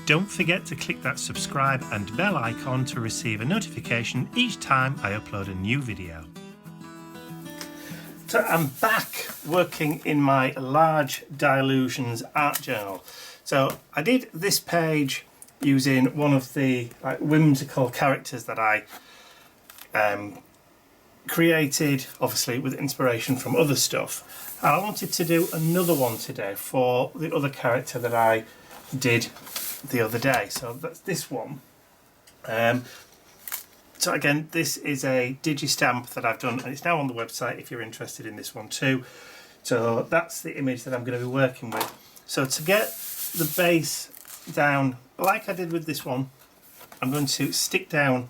Don't forget to click that subscribe and bell icon to receive a notification each time I upload a new video. So I'm back working in my Large Dilutions art journal. So I did this page using one of the whimsical characters that I created, obviously with inspiration from other stuff. And I wanted to do another one today for the other character that I did the other day. So that's this one. So again, this is a digi stamp that I've done, and it's now on the website if you're interested in this one too. So that's the image that I'm going to be working with. So to get the base down like I did with this one, I'm going to stick down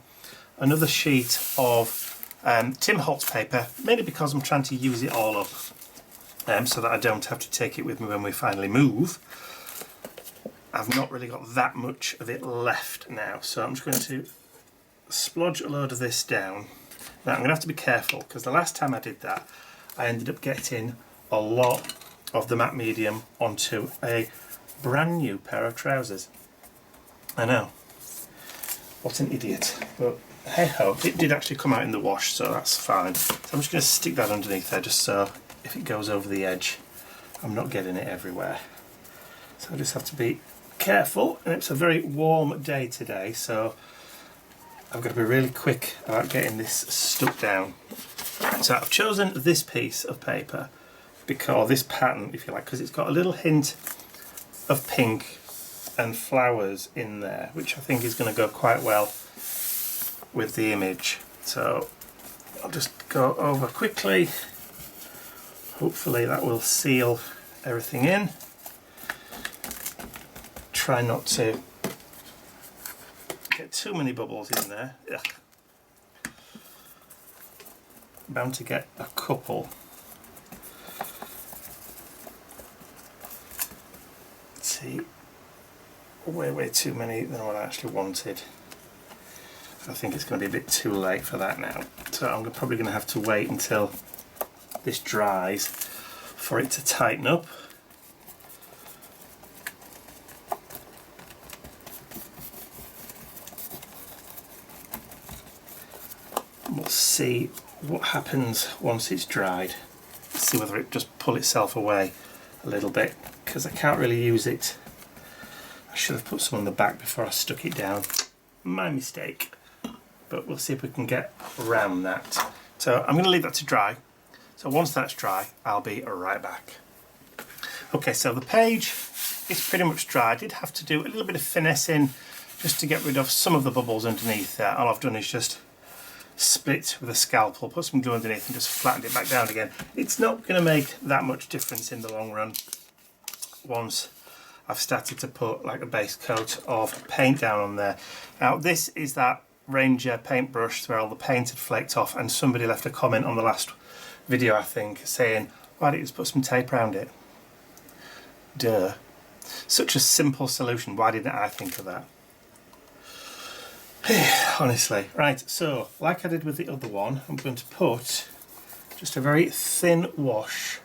another sheet of Tim Holtz paper, mainly because I'm trying to use it all up so that I don't have to take it with me when we finally move. I've not really got that much of it left now, so I'm just going to splodge a load of this down. Now I'm going to have to be careful because the last time I did that I ended up getting a lot of the matte medium onto a brand new pair of trousers. I know, what an idiot, but hey ho, it did actually come out in the wash, so that's fine. So I'm just going to stick that underneath there just so if it goes over the edge I'm not getting it everywhere. So I just have to be careful, and it's a very warm day today, so I've got to be really quick about getting this stuck down. So I've chosen this piece of paper, because, or this pattern if you like, because it's got a little hint of pink and flowers in there, which I think is going to go quite well with the image. So I'll just go over quickly. Hopefully that will seal everything in. Try not to get too many bubbles in there. Ugh. Bound to get a couple. Let's see, way too many than what I actually wanted. I think it's going to be a bit too late for that now. So I'm probably going to have to wait until this dries for it to tighten up. We'll see what happens once it's dried. See whether it just pull itself away a little bit, because I can't really use it. I should have put some on the back before I stuck it down. My mistake. But we'll see if we can get around that. So I'm going to leave that to dry. So once that's dry, I'll be right back. Okay, so the page is pretty much dry. I did have to do a little bit of finessing just to get rid of some of the bubbles underneath there. All I've done is just split with a scalpel, put some glue underneath and just flattened it back down again. It's not going to make that much difference in the long run once I've started to put like a base coat of paint down on there. Now this is that Ranger paintbrush where all the paint had flaked off, and somebody left a comment on the last video I think saying, why didn't you just put some tape around it? Duh. Such a simple solution, why didn't I think of that? Honestly. Right, so like I did with the other one, I'm going to put just a very thin wash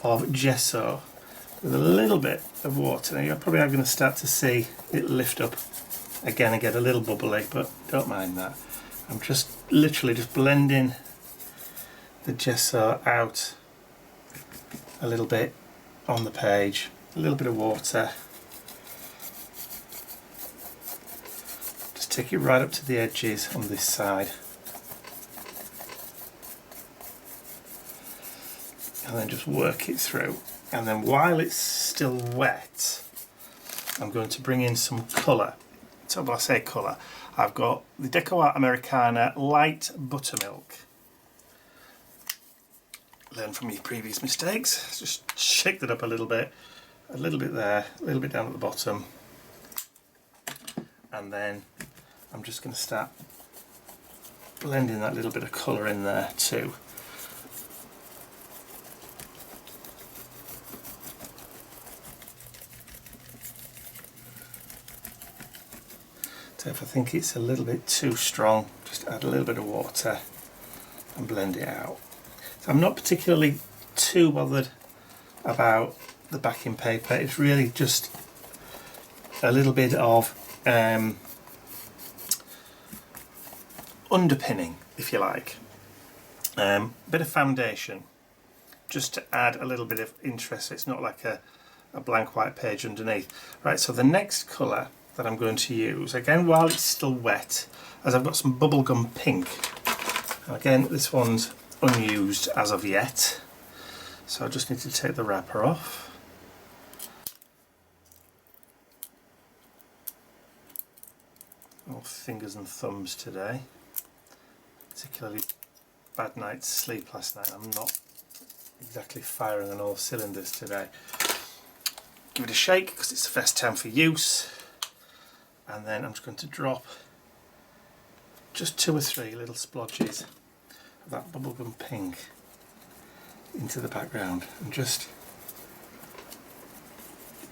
of gesso with a little bit of water. Now you're probably going to start to see it lift up again and get a little bubbly, but don't mind that. I'm just literally just blending the gesso out a little bit on the page, a little bit of water. Just take it right up to the edges on this side. And then just work it through. And then while it's still wet, I'm going to bring in some colour. So when I say colour, I've got the Deco Art Americana Light Buttermilk. Learn from your previous mistakes. Just shake that up a little bit there, a little bit down at the bottom. And then I'm just going to start blending that little bit of colour in there too. So if I think it's a little bit too strong, just add a little bit of water and blend it out. So I'm not particularly too bothered about the backing paper. It's really just a little bit of underpinning, if you like, bit of foundation, just to add a little bit of interest. It's not like a blank white page underneath. Right, so the next colour that I'm going to use, again while it's still wet, as I've got some bubblegum pink. Again, this one's unused as of yet, so I just need to take the wrapper off. All fingers and thumbs today. Particularly bad night's sleep last night. I'm not exactly firing on all cylinders today. Give it a shake because it's the first time for use, and then I'm just going to drop just 2 or 3 little splodges of that bubblegum pink into the background and just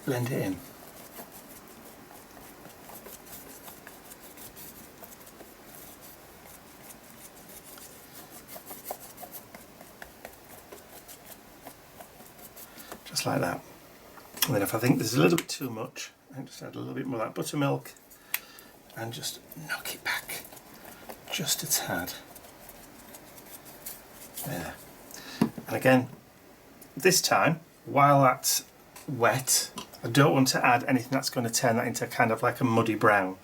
blend it in. Just like that. And then if I think there's a little bit too much, I just add a little bit more of that buttermilk and just knock it back just a tad. There. And again, this time, while that's wet, I don't want to add anything that's going to turn that into kind of like a muddy brown.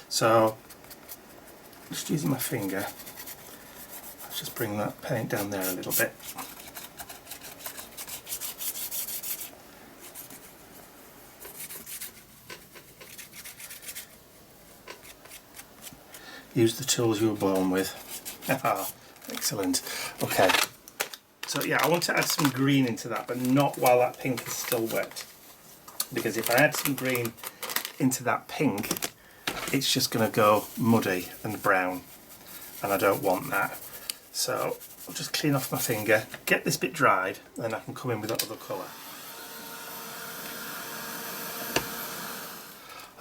So, just using my finger, let's just bring that paint down there a little bit. Use the tools you were born with. Ah, excellent. Okay, so yeah, I want to add some green into that, but not while that pink is still wet. Because if I add some green into that pink, it's just going to go muddy and brown, and I don't want that. So I'll just clean off my finger, get this bit dried, then I can come in with that other colour.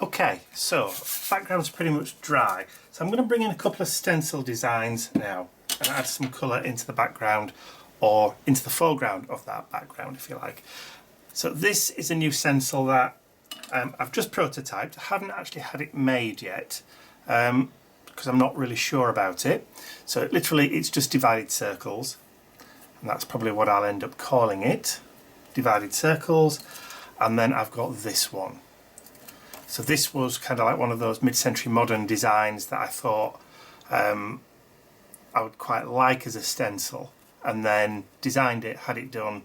Okay, so background's pretty much dry. So I'm going to bring in a couple of stencil designs now and add some colour into the background, or into the foreground of that background, if you like. So this is a new stencil that I've just prototyped. I haven't actually had it made yet because I'm not really sure about it. So literally it's just divided circles, and that's probably what I'll end up calling it, divided circles. And then I've got this one. So this was kind of like one of those mid-century modern designs that I thought I would quite like as a stencil, and then designed it, had it done,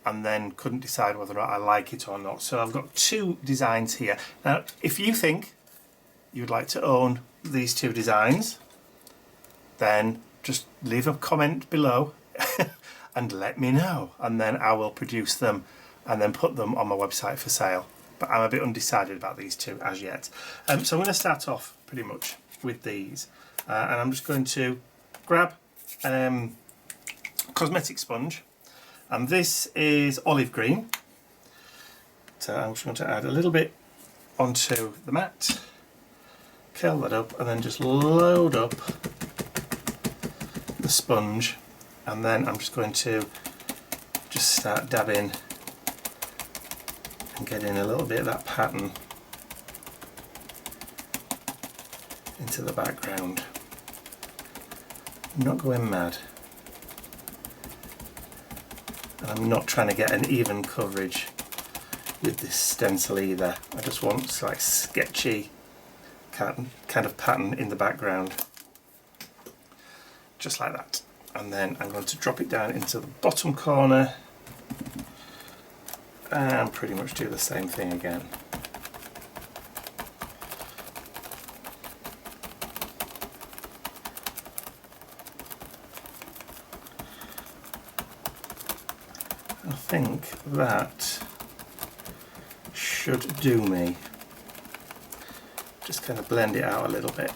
and then couldn't decide whether or not I like it or not. So I've got 2 designs here. Now, if you think you'd like to own these 2 designs, then just leave a comment below and let me know, and then I will produce them and then put them on my website for sale. But I'm a bit undecided about these 2 as yet. So I'm going to start off pretty much with these, and I'm just going to grab cosmetic sponge, and this is olive green. So I'm just going to add a little bit onto the mat, curl that up, and then just load up the sponge, and then I'm just going to just start dabbing and get in a little bit of that pattern into the background. I'm not going mad, and I'm not trying to get an even coverage with this stencil either. I just want like sketchy kind of pattern in the background, just like that. And then I'm going to drop it down into the bottom corner and pretty much do the same thing again. I think that should do me. Just kind of blend it out a little bit.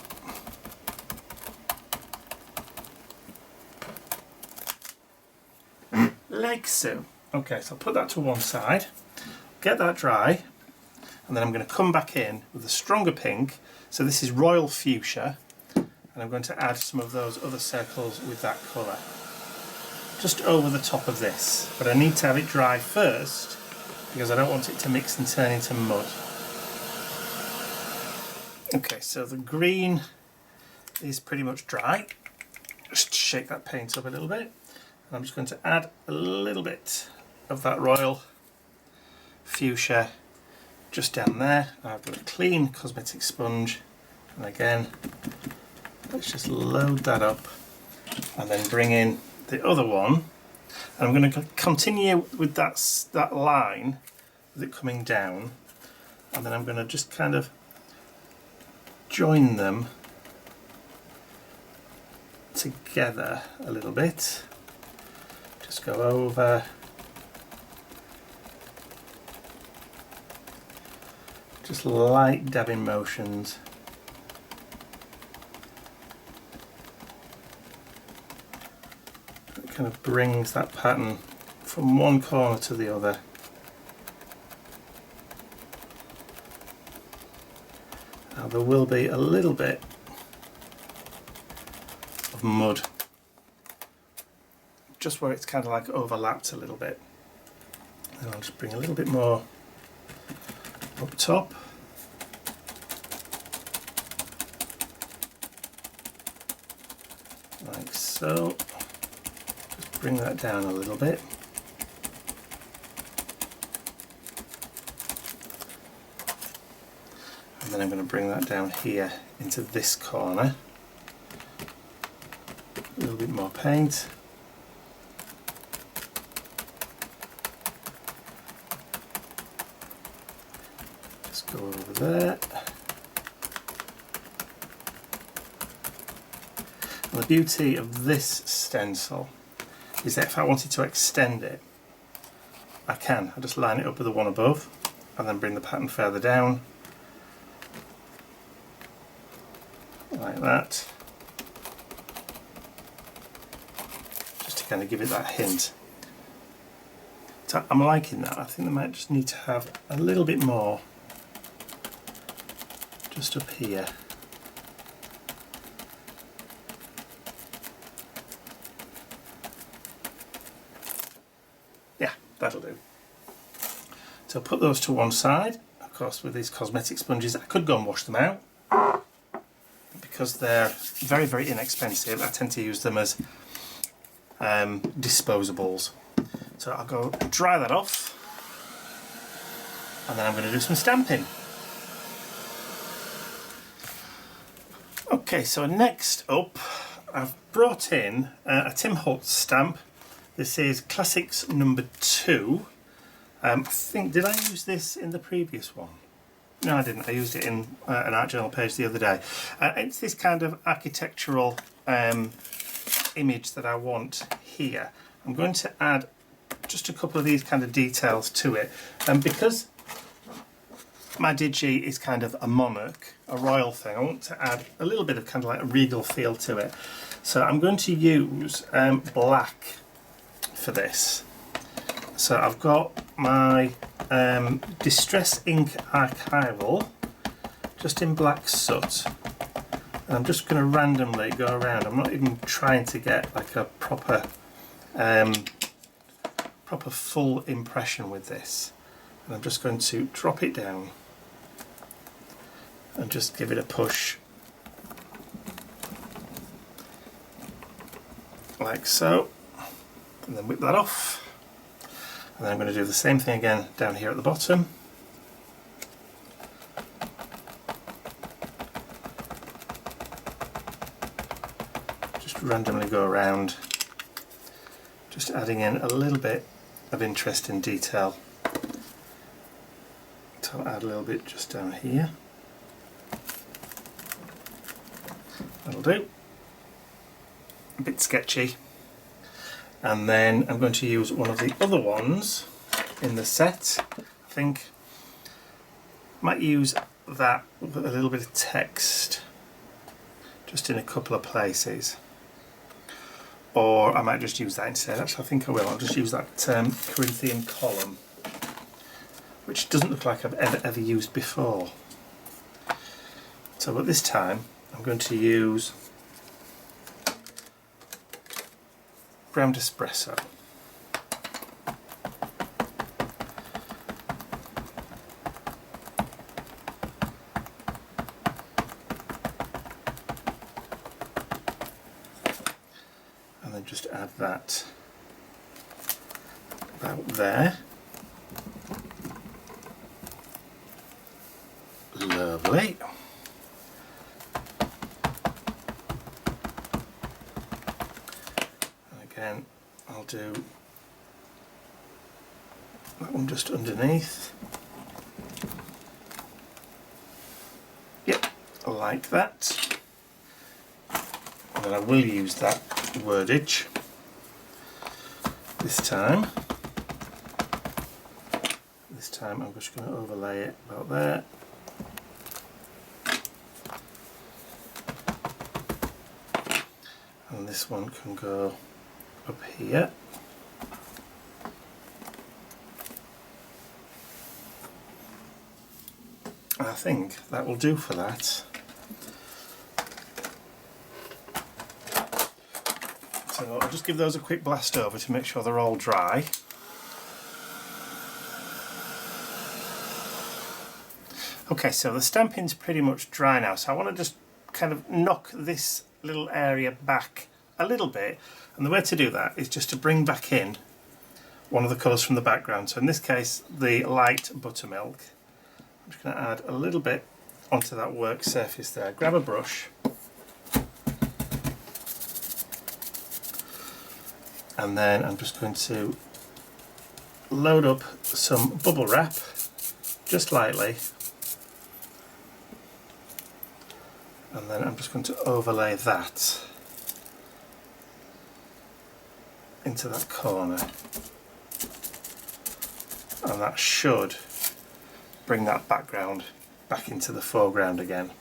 Like so. Okay, so I'll put that to one side, get that dry, and then I'm going to come back in with a stronger pink. So this is Royal Fuchsia, and I'm going to add some of those other circles with that colour just over the top of this. But I need to have it dry first because I don't want it to mix and turn into mud. Okay, so the green is pretty much dry. Just shake that paint up a little bit. And I'm just going to add a little bit of that royal fuchsia just down there. I've got a clean cosmetic sponge, and again, let's just load that up and then bring in the other one. And I'm going to continue with that line with it coming down, and then I'm going to just kind of join them together a little bit. Just go over, just light dabbing motions. It kind of brings that pattern from one corner to the other. Now there will be a little bit of mud just where it's kind of like overlapped a little bit. And I'll just bring a little bit more up top. Like so. Just bring that down a little bit. And then I'm going to bring that down here into this corner. A little bit more paint. Just go over there. And the beauty of this stencil is that if I wanted to extend it, I can. I just line it up with the one above and then bring the pattern further down. Like that. Just to kind of give it that hint. So I'm liking that. I think they might just need to have a little bit more just up here. Yeah, that'll do. So put those to one side. Of course, with these cosmetic sponges, I could go and wash them out. Because they're very, very inexpensive, I tend to use them as disposables. So I'll go dry that off, and then I'm going to do some stamping. Okay, so next up, I've brought in a Tim Holtz stamp. This is Classics number 2. I think, did I use this in the previous one? No, I didn't. I used it in an art journal page the other day. It's this kind of architectural image that I want here. I'm going to add just a couple of these kind of details to it. And because my digi is kind of a monarch, a royal thing, I want to add a little bit of kind of like a regal feel to it. So I'm going to use black for this. So I've got my Distress Ink Archival just in black soot, and I'm just going to randomly go around. I'm not even trying to get like a proper full impression with this, and I'm just going to drop it down and just give it a push like so, and then whip that off. And then I'm going to do the same thing again down here at the bottom. Just randomly go around, just adding in a little bit of interest in detail. So I'll add a little bit just down here. That'll do. A bit sketchy. And then I'm going to use one of the other ones in the set. I think I might use that with a little bit of text just in a couple of places. Or I might just use that instead. Actually, I think I will. I'll just use that Corinthian column, which doesn't look like I've ever used before. So, but this time I'm going to use ground espresso. and then just add that about there. Lovely. And again, I'll do that one just underneath. Yep, like that. And then I will use that wordage this time. This time I'm just going to overlay it about there. And this one can go up here. I think that will do for that. So I'll just give those a quick blast over to make sure they're all dry. Okay, so the stamping's pretty much dry now, so I want to just kind of knock this little area back a little bit, and the way to do that is just to bring back in one of the colours from the background. So in this case, the light buttermilk. I'm just going to add a little bit onto that work surface there. Grab a brush and then I'm just going to load up some bubble wrap just lightly, and then I'm just going to overlay that into that corner, and that should bring that background back into the foreground again.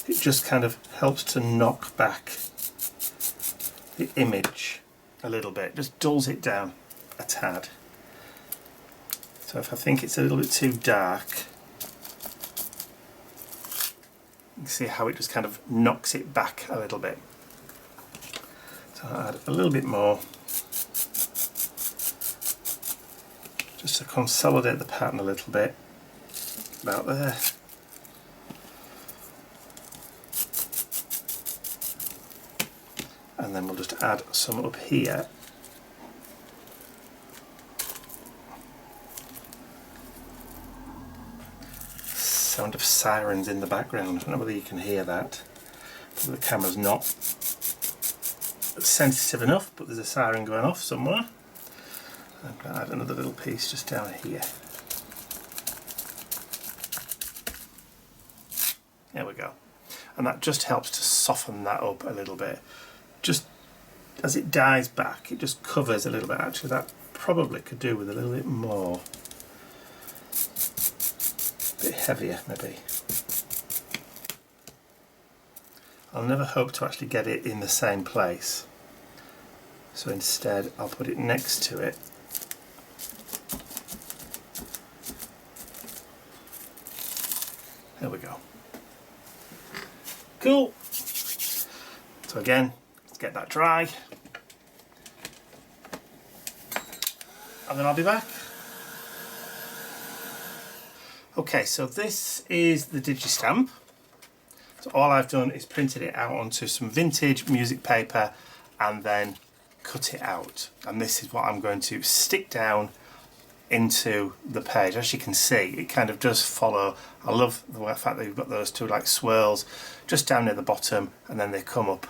It just kind of helps to knock back the image a little bit, just dulls it down a tad. So if I think it's a little bit too dark, you can see how it just kind of knocks it back a little bit. So I'll add a little bit more just to consolidate the pattern a little bit, about there. And then we'll just add some up here. Sound of sirens in the background. I don't know whether you can hear that. The camera's not sensitive enough, but there's a siren going off somewhere. I'm going to add another little piece just down here. There we go. And that just helps to soften that up a little bit. Just as it dies back, it just covers a little bit. Actually, that probably could do with a little bit more. A bit heavier, maybe. I'll never hope to actually get it in the same place. So instead, I'll put it next to it. There we go. Cool. So again, let's get that dry. And then I'll be back. Okay, so this is the digi stamp. So all I've done is printed it out onto some vintage music paper and then cut it out. And this is what I'm going to stick down into the page. As you can see, it kind of does follow. I love the fact that you've got those two like swirls just down near the bottom, and then they come up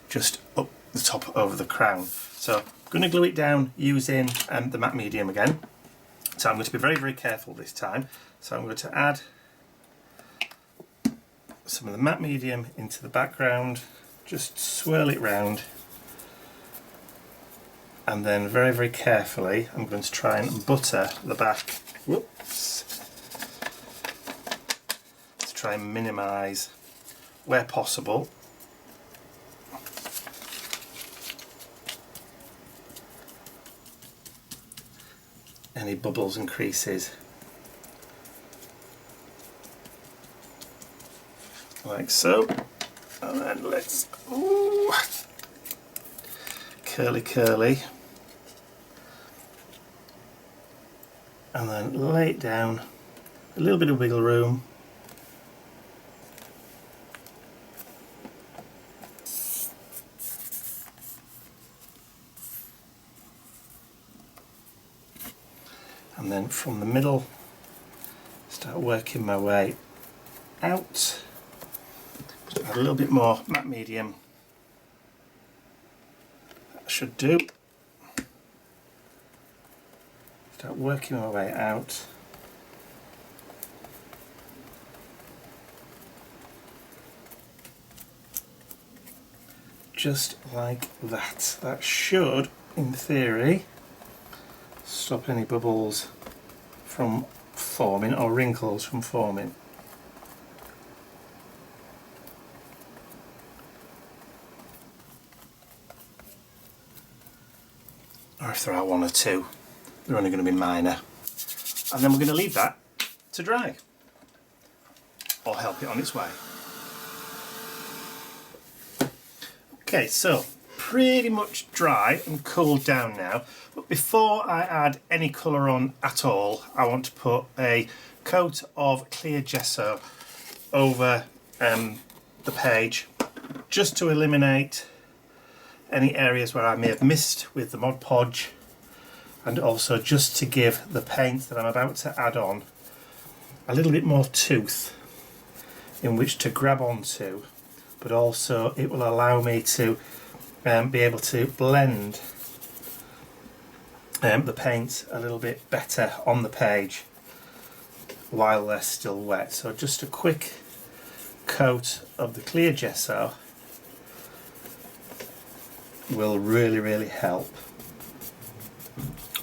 just up the top over the crown. So I'm going to glue it down using the matte medium again. So I'm going to be very, very careful this time. So I'm going to add some of the matte medium into the background, just swirl it round, and then very, very carefully I'm going to try and butter the back, whoops, to try and minimise, where possible, any bubbles and creases, like so. And then let's, ooh, curly, and then lay it down, a little bit of wiggle room, and then from the middle start working my way out. Just add a little bit more matte medium. That should do. Start working my way out. Just like that. That should, in theory, stop any bubbles from forming or wrinkles from forming. Or if there are one or two, they're only going to be minor. And then we're going to leave that to dry or help it on its way. Okay, so pretty much dry and cooled down now, but before I add any colour on at all, I want to put a coat of clear gesso over the page, just to eliminate any areas where I may have missed with the Mod Podge, and also just to give the paint that I'm about to add on a little bit more tooth in which to grab onto, but also it will allow me to be able to blend the paint a little bit better on the page while they're still wet. So just a quick coat of the clear gesso will really help.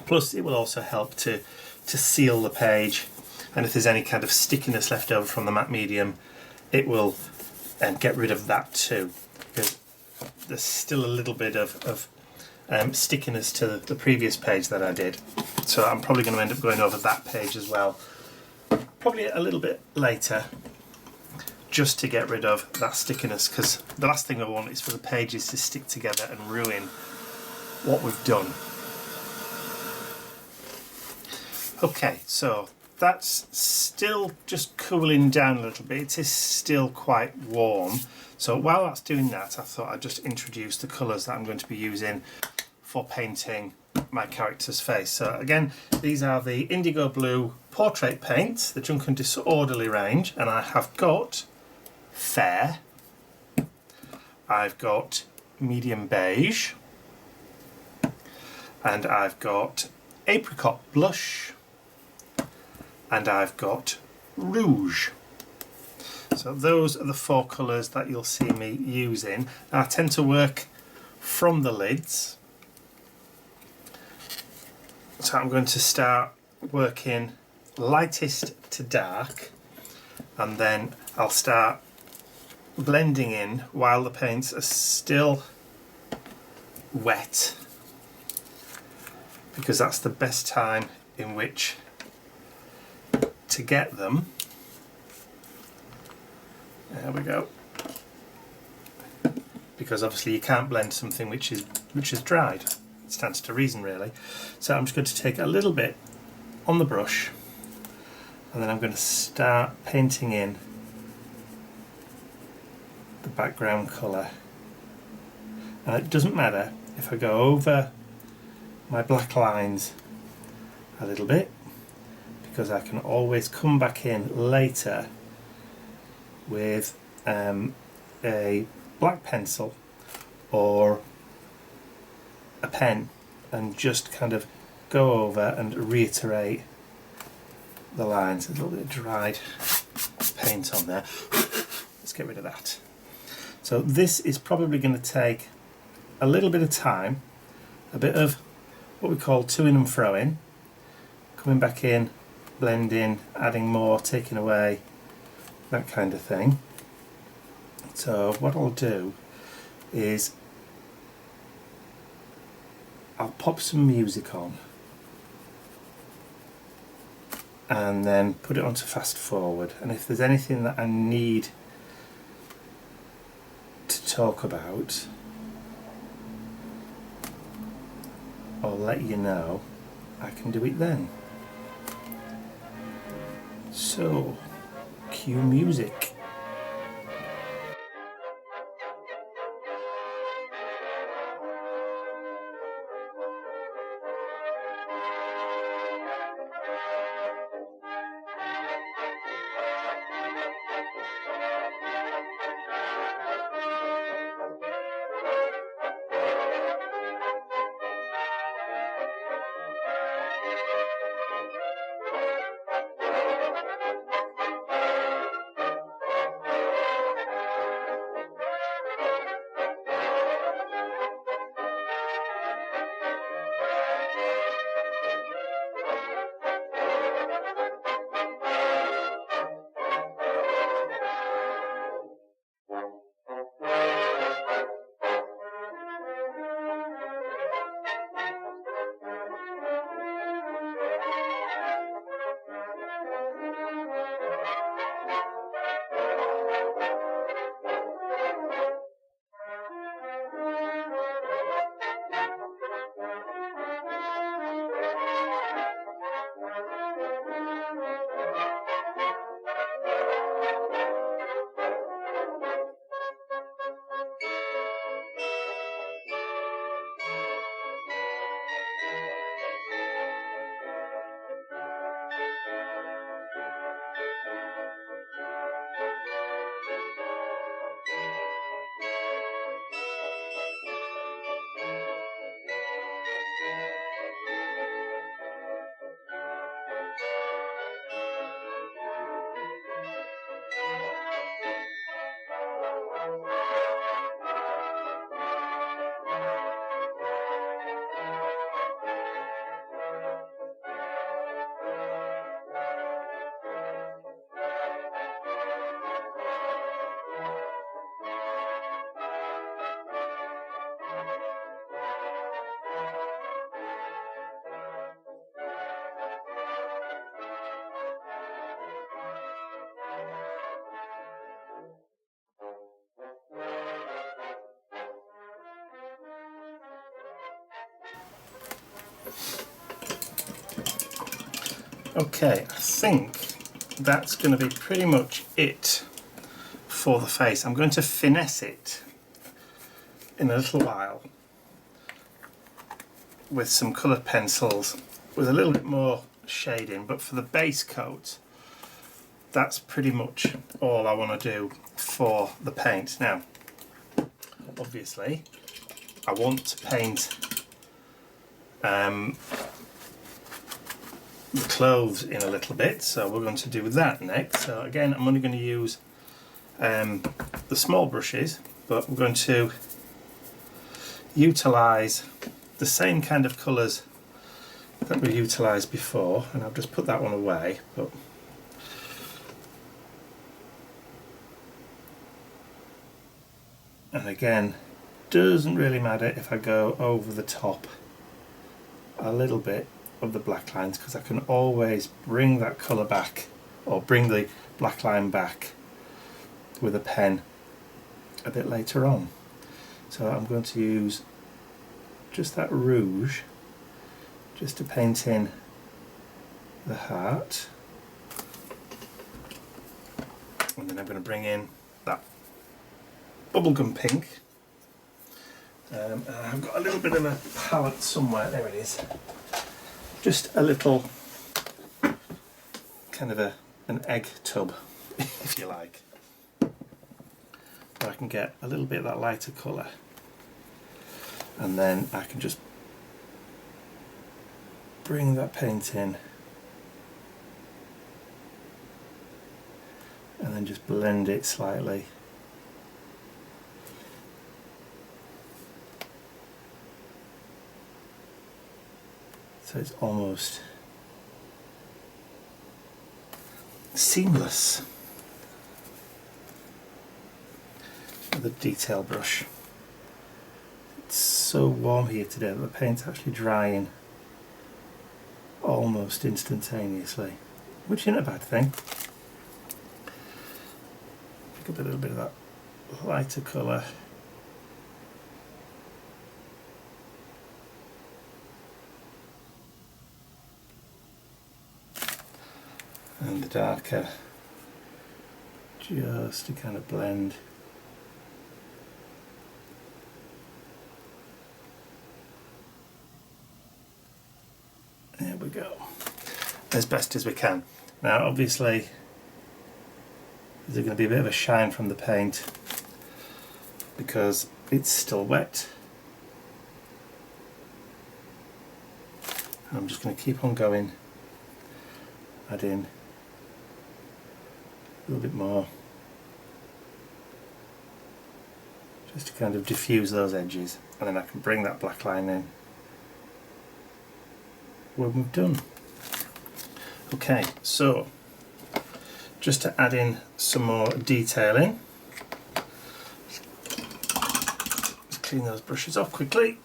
Plus it will also help to seal the page, and if there's any kind of stickiness left over from the matte medium, it will get rid of that too, because there's still a little bit of stickiness to the previous page that I did. So I'm probably going to end up going over that page as well, probably a little bit later, just to get rid of that stickiness, because the last thing I want is for the pages to stick together and ruin what we've done. Okay, so that's still just cooling down a little bit. It is still quite warm. So while that's doing that, I thought I'd just introduce the colours that I'm going to be using for painting my character's face. So again, these are the Indigo Blue Portrait Paint, the Junk and Disorderly range, and I have got Fair, I've got Medium Beige, and I've got Apricot Blush, and I've got Rouge. So those are the four colours that you'll see me using. I tend to work from the lids. So I'm going to start working lightest to dark, and then I'll start blending in while the paints are still wet, because that's the best time in which to get them. There we go. Because obviously you can't blend something which is dried. It stands to reason, really. So I'm just going to take a little bit on the brush, and then I'm going to start painting in the background colour. And it doesn't matter if I go over my black lines a little bit, because I can always come back in later with a black pencil or a pen and just kind of go over and reiterate the lines. There's a little bit of dried paint on there. Let's get rid of that. So this is probably going to take a little bit of time, a bit of what we call to-ing and fro-ing, coming back in, blending, adding more, taking away, that kind of thing. So what I'll do is I'll pop some music on and then put it onto fast forward, and if there's anything that I need to talk about, I'll let you know. I can do it then. So, cue music. Okay, I think that's going to be pretty much it for the face. I'm going to finesse it in a little while with some coloured pencils with a little bit more shading, but for the base coat, that's pretty much all I want to do for the paint. Now, obviously, I want to paint the clothes in a little bit, so we're going to do that next. So again, I'm only going to use the small brushes, but we're going to utilise the same kind of colours that we utilised before, and I've just put that one away. But and again, doesn't really matter if I go over the top a little bit of the black lines, because I can always bring that colour back, or bring the black line back with a pen a bit later on. So I'm going to use just that rouge just to paint in the heart, and then I'm going to bring in that bubblegum pink. I've got a little bit of a palette somewhere, there it is, just a little kind of an egg tub if you like, where I can get a little bit of that lighter colour, and then I can just bring that paint in and then just blend it slightly. So it's almost seamless with a detail brush. It's so warm here today that the paint's actually drying almost instantaneously, which isn't a bad thing. Pick up a little bit of that lighter colour, and the darker, just to kind of blend. There we go, as best as we can. Now obviously there's going to be a bit of a shine from the paint because it's still wet. I'm just going to keep on going, adding a little bit more, just to kind of diffuse those edges, and then I can bring that black line in when we've done. Okay, so just to add in some more detailing, let's clean those brushes off quickly.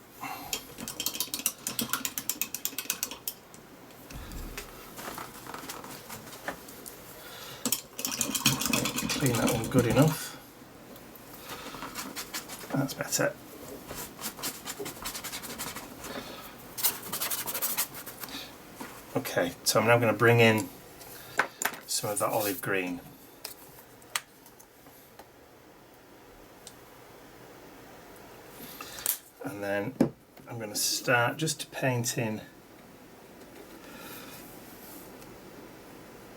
Clean that one good enough. That's better. Okay, so I'm now going to bring in some of that olive green. And then I'm going to start just to paint in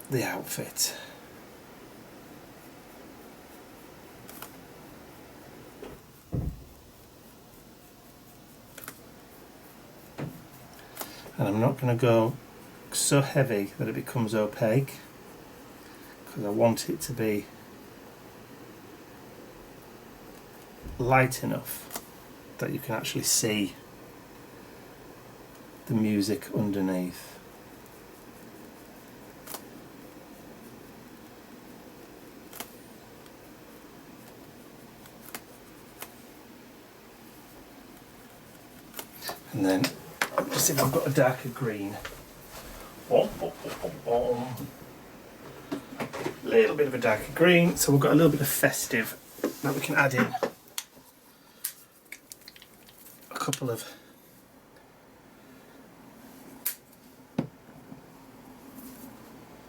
the outfit. And I'm not going to go so heavy that it becomes opaque, because I want it to be light enough that you can actually see the music underneath. And then just see if I've got a darker green. Little bit of a darker green, so we've got a little bit of festive that we can add in. A couple of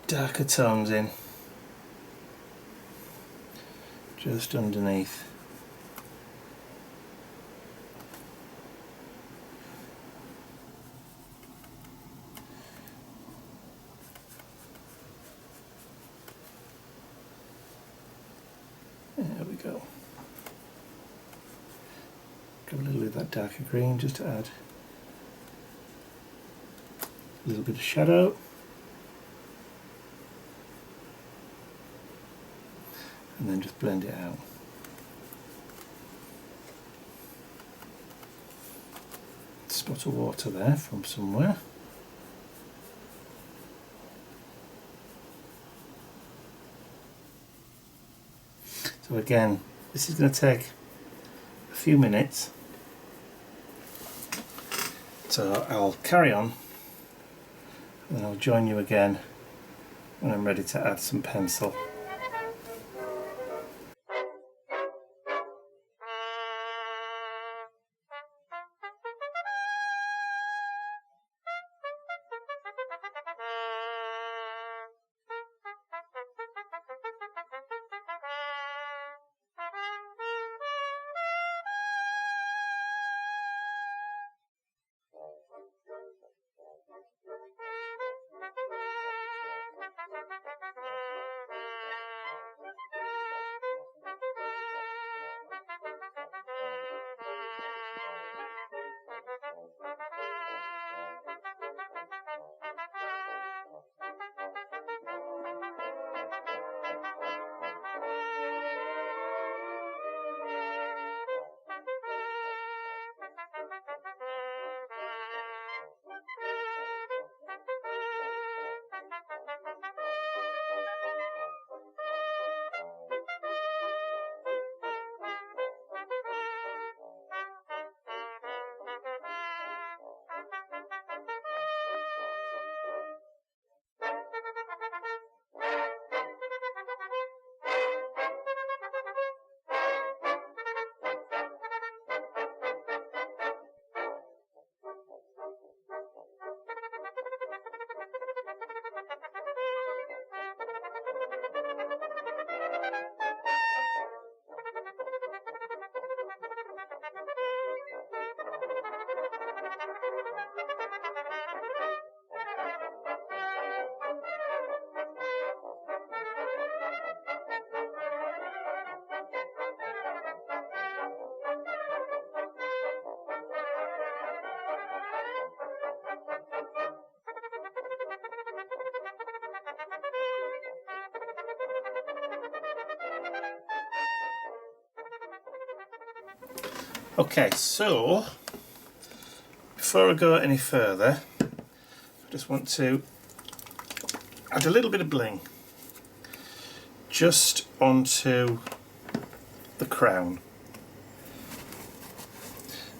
darker tones in just underneath. There we go. Grab a little bit of that darker green just to add a little bit of shadow. And then just blend it out. Spot of water there from somewhere. So again, this is going to take a few minutes. So I'll carry on and then I'll join you again when I'm ready to add some pencil. Okay, so before I go any further, I just want to add a little bit of bling just onto the crown.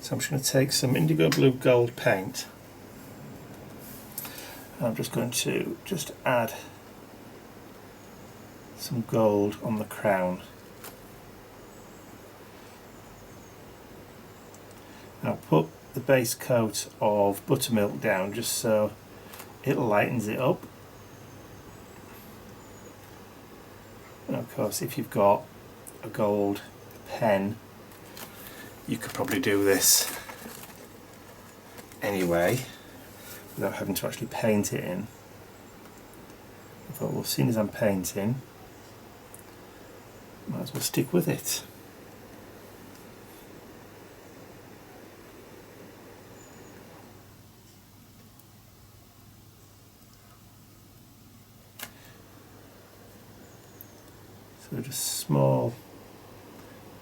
So I'm just going to take some indigo blue gold paint and I'm just going to add some gold on the crown. I'll put the base coat of buttermilk down just so it lightens it up. And of course, if you've got a gold pen, you could probably do this anyway without having to actually paint it in. I thought, well, seeing as I'm painting, might as well stick with it. So just small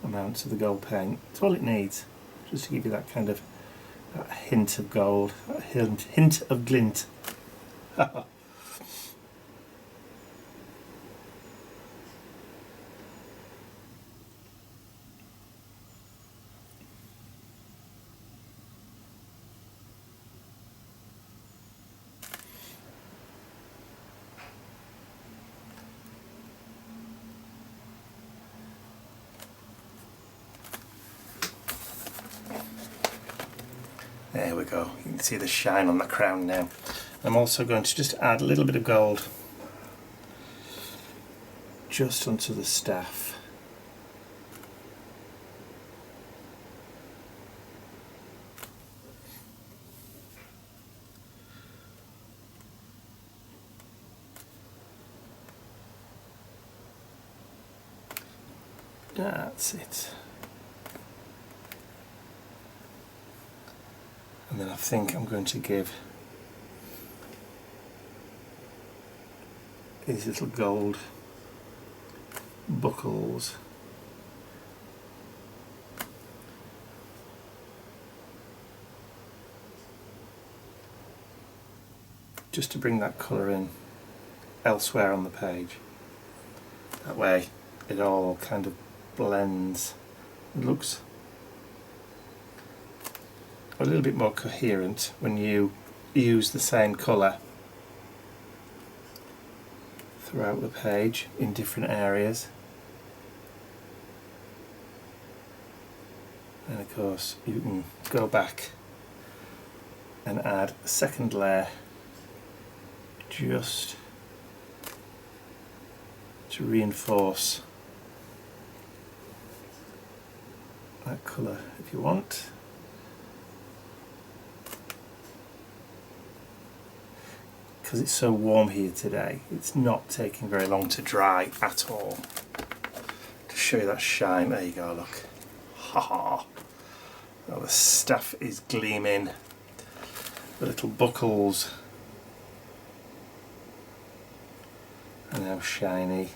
amounts of the gold paint. That's all it needs, just to give you that kind of that hint of gold, that hint of glint. There we go, you can see the shine on the crown now. I'm also going to just add a little bit of gold just onto the staff. That's it. And then I think I'm going to give these little gold buckles just to bring that colour in elsewhere on the page. That way it all kind of blends. It looks a little bit more coherent when you use the same colour throughout the page in different areas. And of course you can go back and add a second layer just to reinforce that colour if you want. Because it's so warm here today, it's not taking very long to dry at all. To show you that shine, there you go, look. Ha ha! Oh, the stuff is gleaming. The little buckles are now shiny.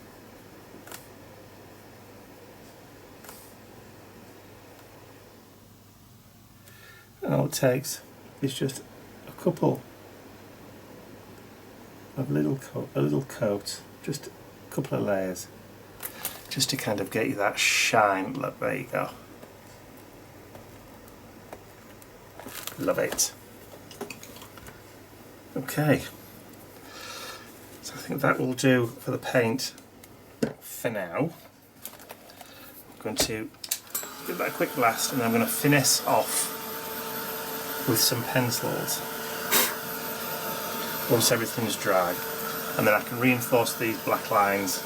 And all it takes is just a couple of a little coat, just a couple of layers, just to kind of get you that shine. Look, there you go. Love it. Okay, so I think that will do for the paint for now. I'm going to give that a quick blast and then I'm going to finesse off with some pencils once everything's dry, and then I can reinforce these black lines.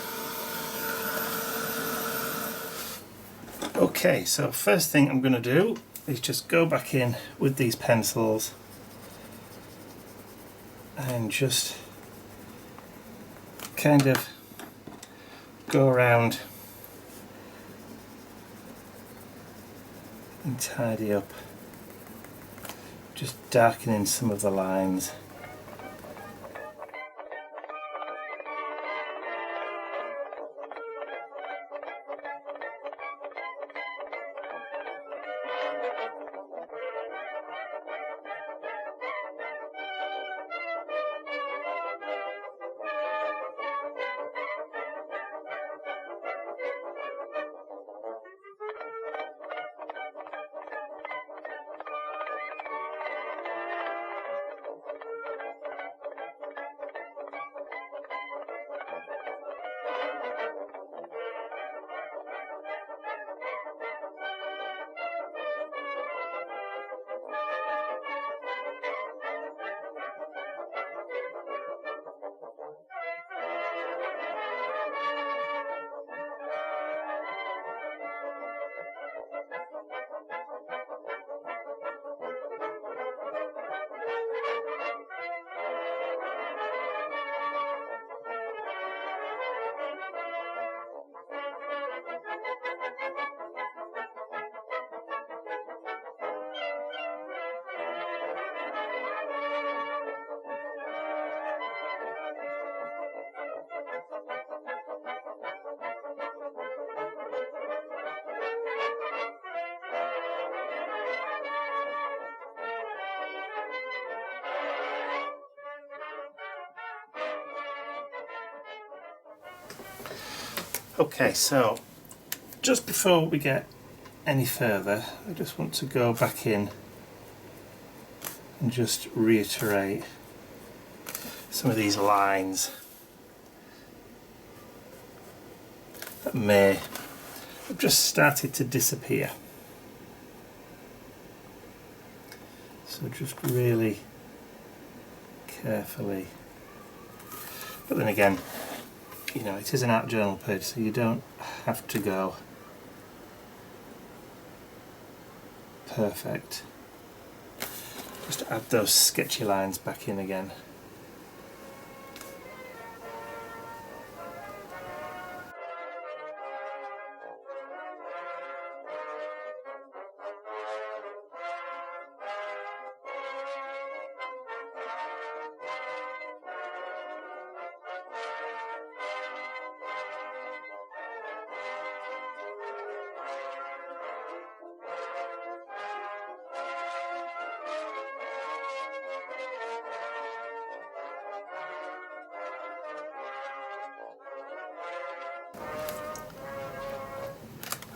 Okay, so first thing I'm going to do is just go back in with these pencils and just kind of go around and tidy up, just darkening some of the lines. Okay, so just before we get any further, I just want to go back in and just reiterate some of these lines that may have just started to disappear. So just really carefully, but then again, you know, it is an art journal page, so you don't have to go perfect. Just to add those sketchy lines back in again.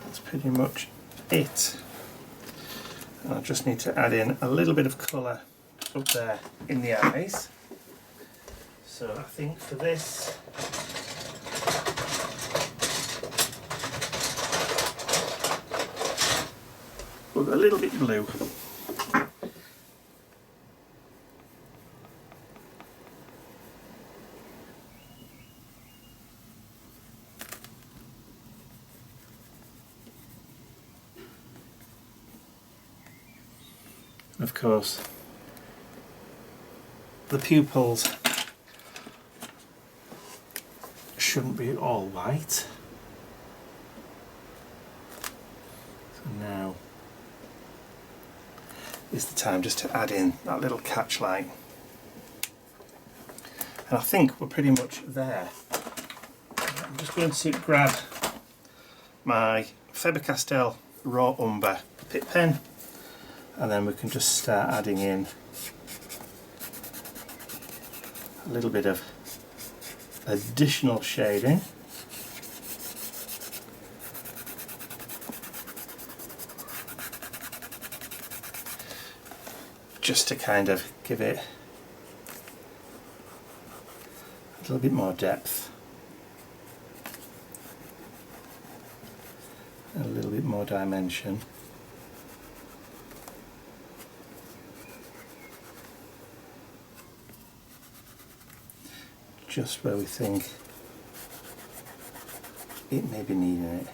That's pretty much it. And I just need to add in a little bit of colour up there in the eyes. So I think for this, we'll go a little bit blue. Of course, the pupils shouldn't be all white. So now is the time just to add in that little catch light. And I think we're pretty much there. I'm just going to grab my Faber-Castell Raw Umber Pitt pen, and then we can just start adding in a little bit of additional shading. Just to kind of give it a little bit more depth, a little bit more dimension. Just where we think it may be needing it.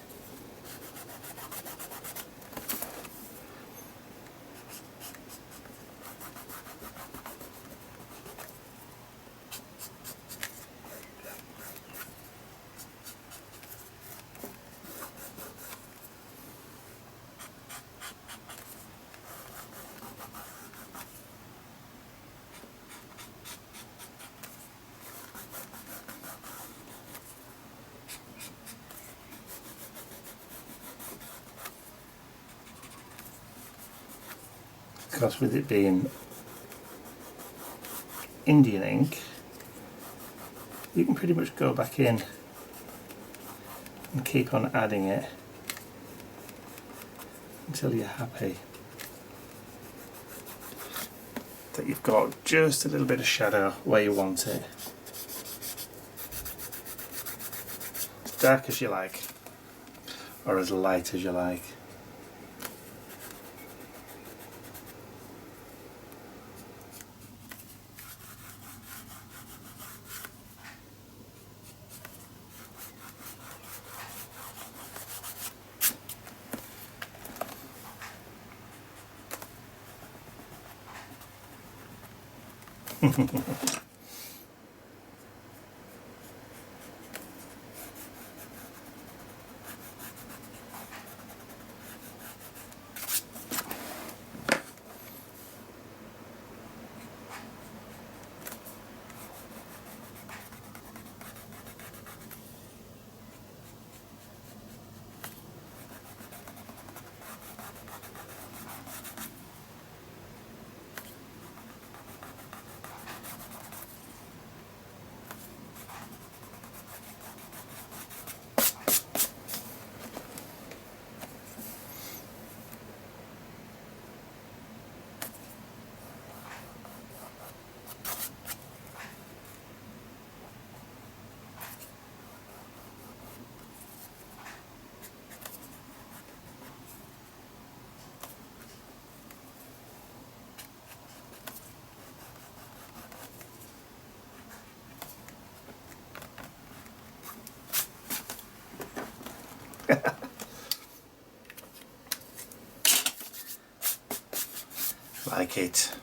Because with it being Indian ink, you can pretty much go back in and keep on adding it until you're happy that you've got just a little bit of shadow where you want it. As dark as you like, or as light as you like. like it.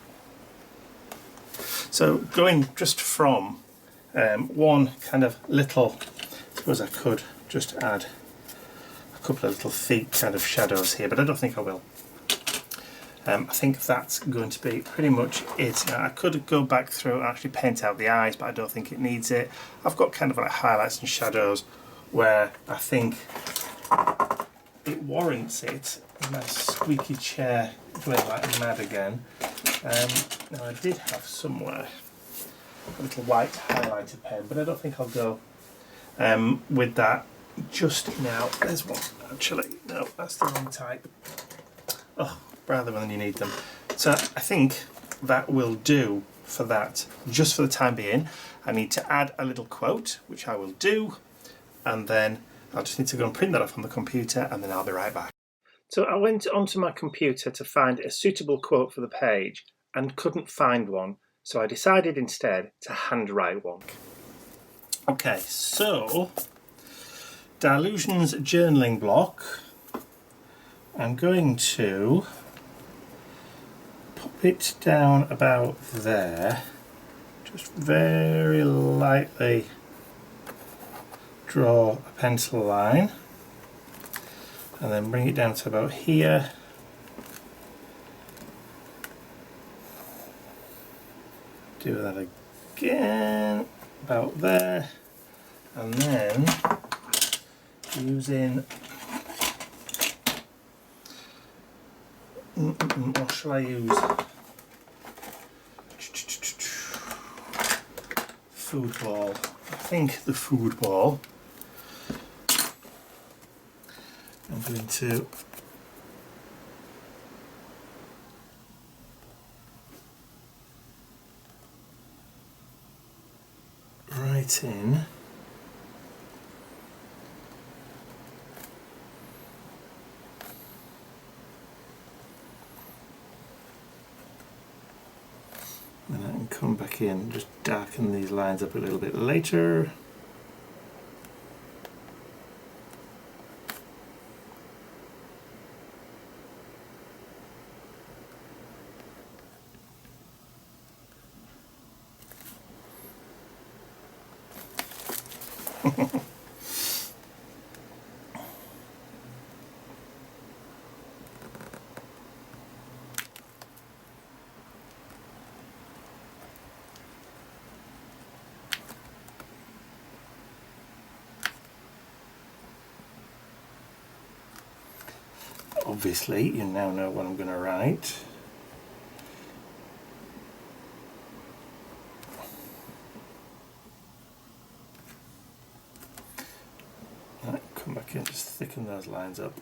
So going just from one kind of little, I suppose I could just add a couple of little feet kind of shadows here, but I don't think I will. I think that's going to be pretty much it. Now, I could go back through and actually paint out the eyes, but I don't think it needs it. I've got kind of like highlights and shadows where I think it warrants it. My squeaky chair going like mad again. Now I did have somewhere a little white highlighter pen, but I don't think I'll go with that just now. There's one actually. No, that's the wrong type. Oh, rather when you need them. So I think that will do for that, just for the time being. I need to add a little quote, which I will do, and then I'll just need to go and print that off on the computer, and then I'll be right back. So I went onto my computer to find a suitable quote for the page and couldn't find one, so I decided instead to handwrite one. Okay, so Dilution's journaling block, I'm going to pop it down about there, just very lightly draw a pencil line, and then bring it down to about here. Do that again, about there, and then using, what shall I use? Food ball. I think the food ball. I'm going to write in and I can come back in and just darken these lines up a little bit later. Obviously, you now know what I'm going to write. Right, come back in, just thicken those lines up.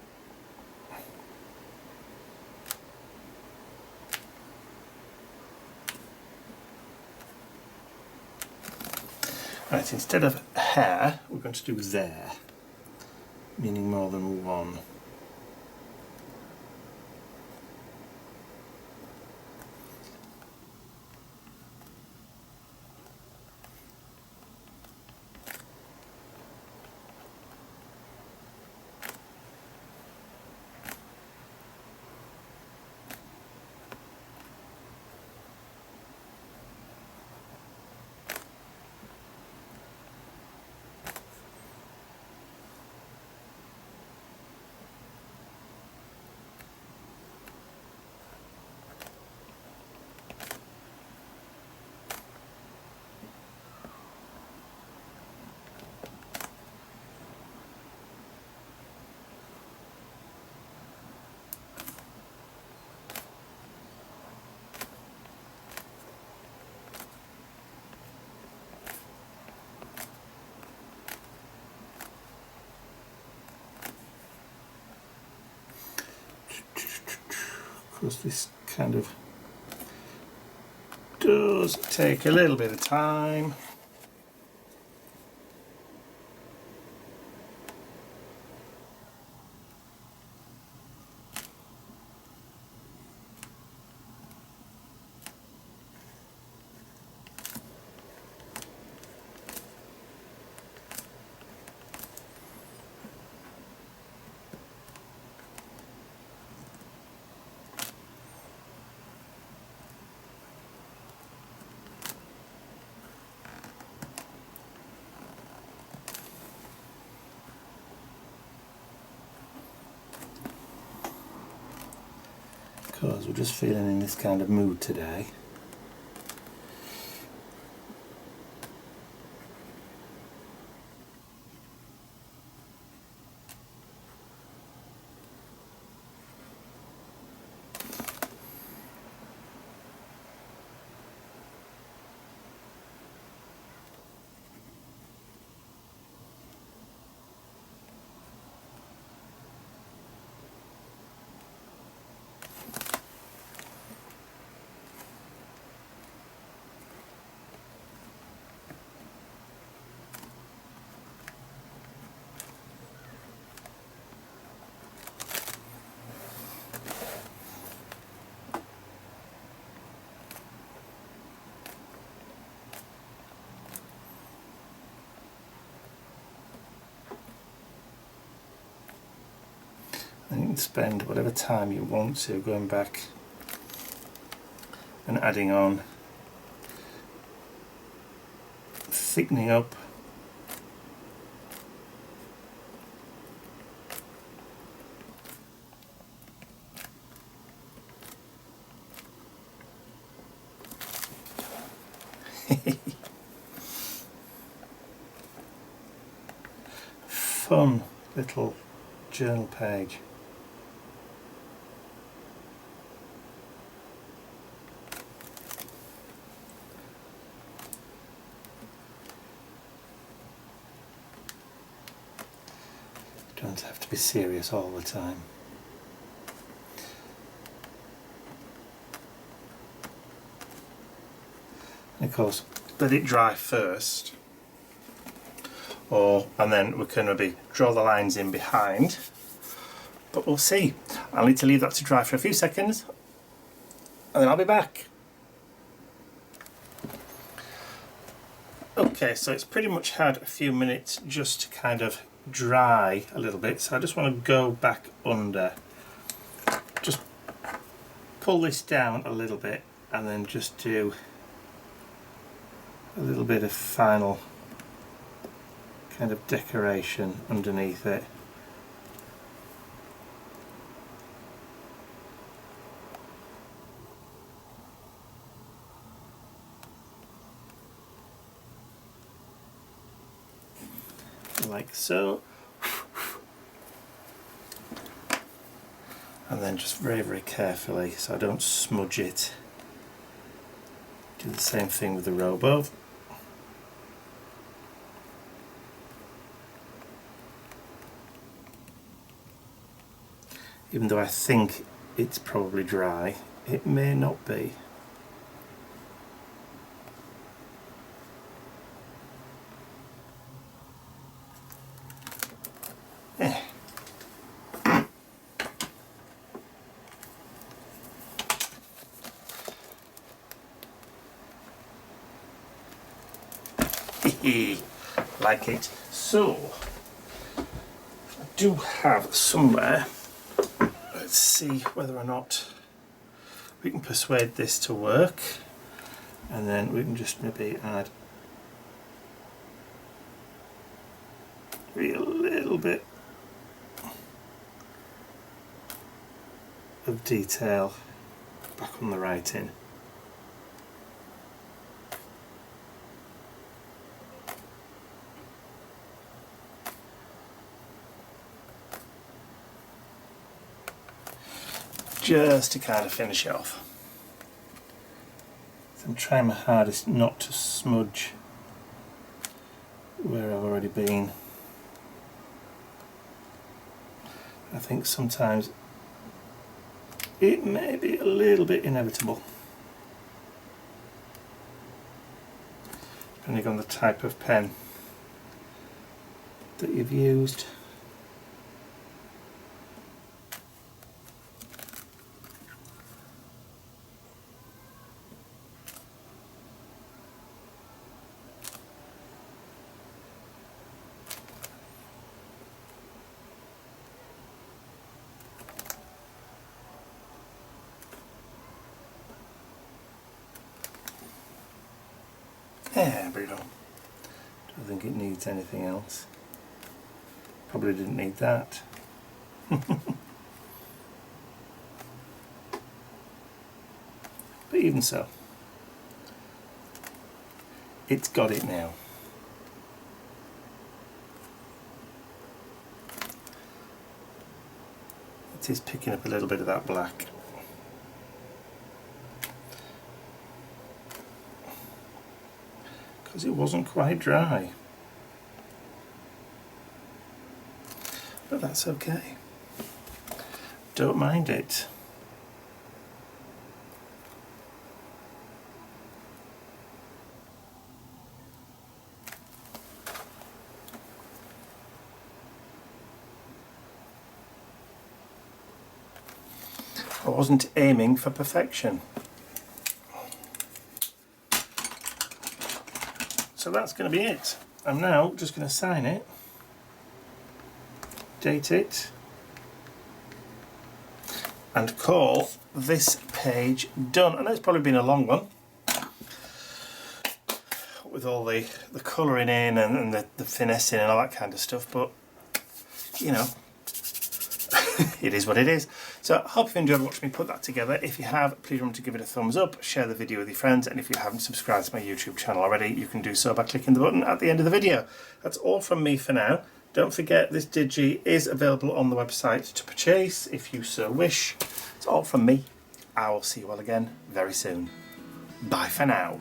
Right, instead of hair, we're going to do there, meaning more than one. Of course, this kind of does take a little bit of time. because we're just feeling in this kind of mood today. And you can spend whatever time you want to going back and adding on, thickening up, fun little journal page. Don't have to be serious all the time. And of course, let it dry first, and then we can maybe draw the lines in behind, but we'll see. I'll need to leave that to dry for a few seconds and then I'll be back. Okay, so it's pretty much had a few minutes just to kind of dry a little bit, so I just want to go back under, just pull this down a little bit and then just do a little bit of final kind of decoration underneath it. Like so. And then just very, very carefully, so I don't smudge it, do the same thing with the row above. Even though I think it's probably dry, it may not be. Like it. So, I do have somewhere, let's see whether or not we can persuade this to work, and then we can just maybe add a little bit of detail back on the writing. Just to kind of finish it off. So I'm trying my hardest not to smudge where I've already been. I think sometimes it may be a little bit inevitable, depending on the type of pen that you've used. There we go. Don't think it needs anything else. Probably didn't need that. even so, it's got it now. It is picking up a little bit of that black. Because it wasn't quite dry. But that's okay. Don't mind it. I wasn't aiming for perfection. So that's going to be it. I'm now just going to sign it, date it, and call this page done. I know it's probably been a long one with all the colouring in and the finessing and all that kind of stuff, but you know, it is what it is. So I hope you've enjoyed watching me put that together. If you have, please remember to give it a thumbs up, share the video with your friends, and if you haven't subscribed to my YouTube channel already, you can do so by clicking the button at the end of the video. That's all from me for now. Don't forget this digi is available on the website to purchase if you so wish. It's all from me. I will see you all again very soon. Bye for now.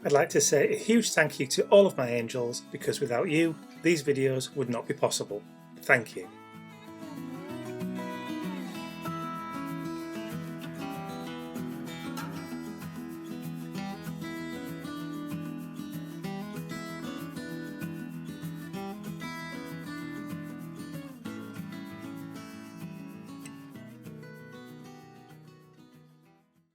I'd like to say a huge thank you to all of my angels, because without you, these videos would not be possible. Thank you.